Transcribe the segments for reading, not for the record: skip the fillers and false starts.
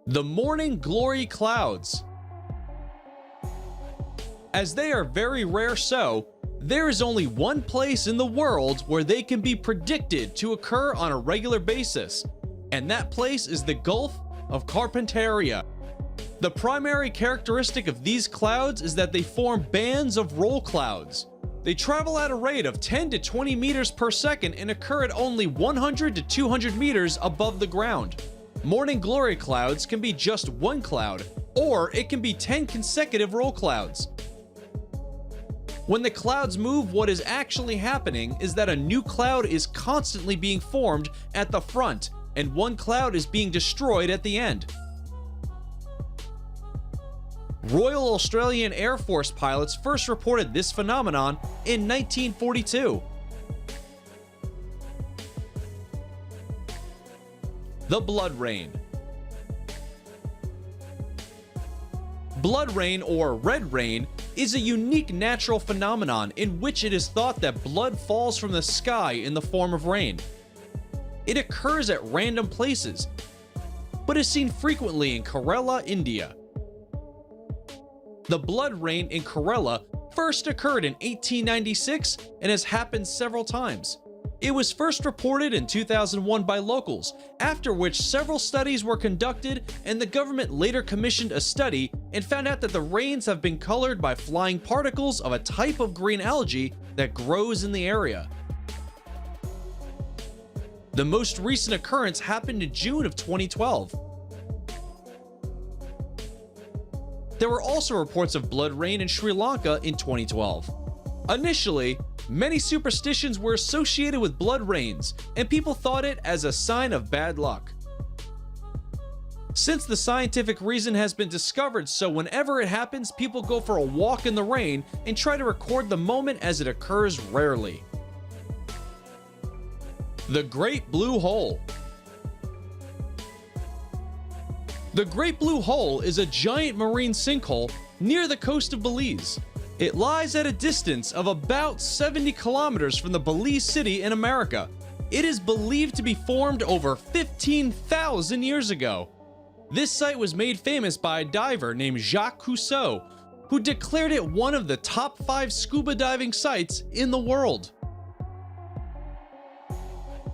The morning glory clouds. As they are very rare, there is only one place in the world where they can be predicted to occur on a regular basis, and that place is the Gulf of Carpentaria. The primary characteristic of these clouds is that they form bands of roll clouds. They travel at a rate of 10 to 20 meters per second and occur at only 100 to 200 meters above the ground. Morning glory clouds can be just one cloud, or it can be 10 consecutive roll clouds. When the clouds move, what is actually happening is that a new cloud is constantly being formed at the front, and one cloud is being destroyed at the end. Royal Australian Air Force pilots first reported this phenomenon in 1942. The blood rain. Blood rain, or red rain, is a unique natural phenomenon in which it is thought that blood falls from the sky in the form of rain. It occurs at random places, but is seen frequently in Kerala, India. The blood rain in Kerala first occurred in 1896 and has happened several times. It was first reported in 2001 by locals, after which several studies were conducted, and the government later commissioned a study and found out that the rains have been colored by flying particles of a type of green algae that grows in the area. The most recent occurrence happened in June of 2012. There were also reports of blood rain in Sri Lanka in 2012. Initially, many superstitions were associated with blood rains, and people thought it as a sign of bad luck. Since the scientific reason has been discovered, so whenever it happens, people go for a walk in the rain and try to record the moment as it occurs rarely. The Great Blue Hole. The Great Blue Hole is a giant marine sinkhole near the coast of Belize. It lies at a distance of about 70 kilometers from the Belize city in America. It is believed to be formed over 15,000 years ago. This site was made famous by a diver named Jacques Cousteau, who declared it one of the top 5 scuba diving sites in the world.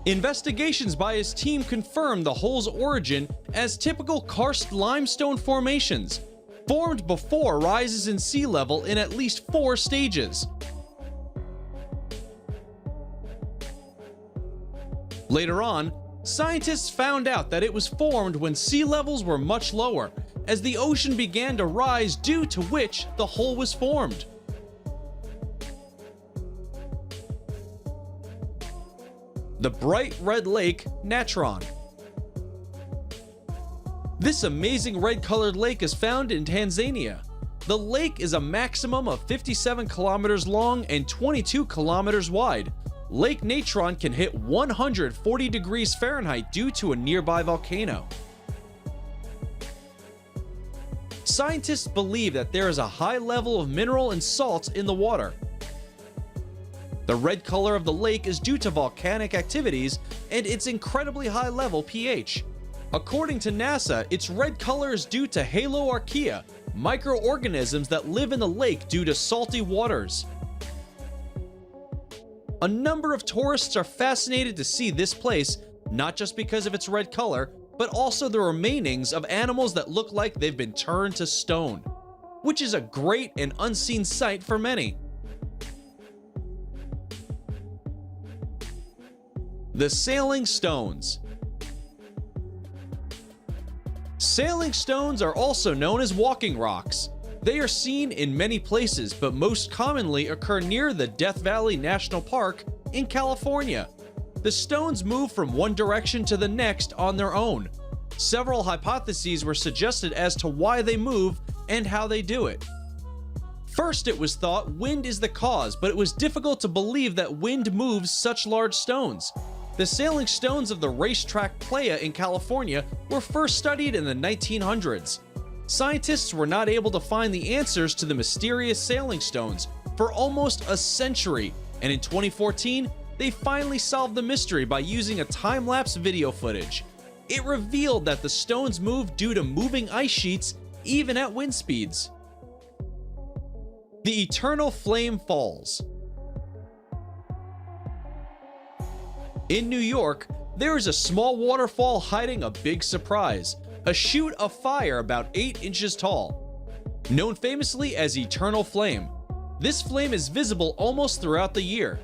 Investigations by his team confirmed the hole's origin as typical karst limestone formations, formed before rises in sea level in at least 4 stages. Later on, scientists found out that it was formed when sea levels were much lower, as the ocean began to rise, due to which the hole was formed. The bright red lake, Natron. This amazing red-colored lake is found in Tanzania. The lake is a maximum of 57 kilometers long and 22 kilometers wide. Lake Natron can hit 140 degrees Fahrenheit due to a nearby volcano. Scientists believe that there is a high level of mineral and salt in the water. The red color of the lake is due to volcanic activities and its incredibly high level pH. According to NASA, its red color is due to haloarchaea, microorganisms that live in the lake due to salty waters. A number of tourists are fascinated to see this place, not just because of its red color, but also the remainings of animals that look like they've been turned to stone, which is a great and unseen sight for many. The Sailing Stones. Sailing stones are also known as walking rocks. They are seen in many places, but most commonly occur near the Death Valley National Park in California. The stones move from one direction to the next on their own. Several hypotheses were suggested as to why they move and how they do it. First, it was thought wind is the cause, but it was difficult to believe that wind moves such large stones. The sailing stones of the racetrack Playa in California were first studied in the 1900s. Scientists were not able to find the answers to the mysterious sailing stones for almost a century, and in 2014, they finally solved the mystery by using a time-lapse video footage. It revealed that the stones moved due to moving ice sheets even at wind speeds. The Eternal Flame Falls. In New York, there is a small waterfall hiding a big surprise, a chute of fire about 8 inches tall. Known famously as Eternal Flame, this flame is visible almost throughout the year.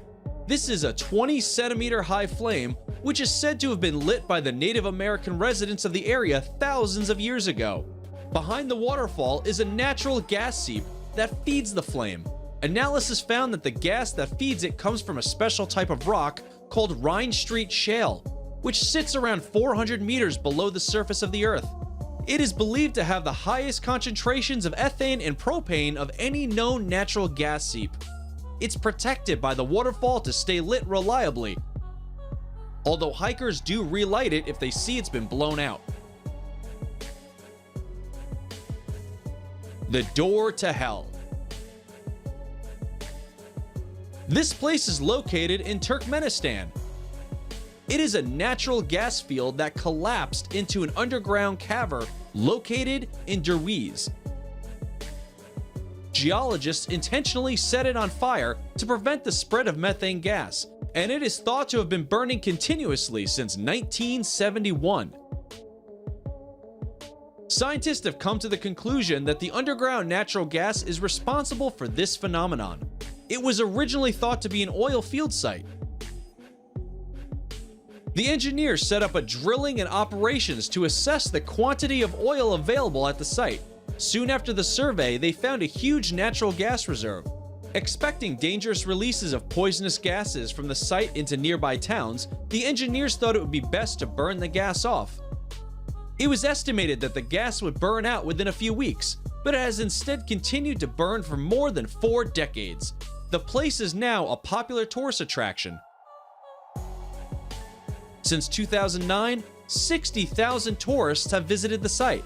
This is a 20-centimeter high flame, which is said to have been lit by the Native American residents of the area thousands of years ago. Behind the waterfall is a natural gas seep that feeds the flame. Analysis found that the gas that feeds it comes from a special type of rock called Rhine Street Shale, which sits around 400 meters below the surface of the Earth. It is believed to have the highest concentrations of ethane and propane of any known natural gas seep. It's protected by the waterfall to stay lit reliably, although hikers do relight it if they see it's been blown out. The Door to Hell. This place is located in Turkmenistan. It is a natural gas field that collapsed into an underground cavern located in Derwiz. Geologists intentionally set it on fire to prevent the spread of methane gas, and it is thought to have been burning continuously since 1971. Scientists have come to the conclusion that the underground natural gas is responsible for this phenomenon. It was originally thought to be an oil field site. The engineers set up a drilling and operations to assess the quantity of oil available at the site. Soon after the survey, they found a huge natural gas reserve. Expecting dangerous releases of poisonous gases from the site into nearby towns, the engineers thought it would be best to burn the gas off. It was estimated that the gas would burn out within a few weeks, but it has instead continued to burn for more than 4 decades. The place is now a popular tourist attraction. Since 2009, 60,000 tourists have visited the site,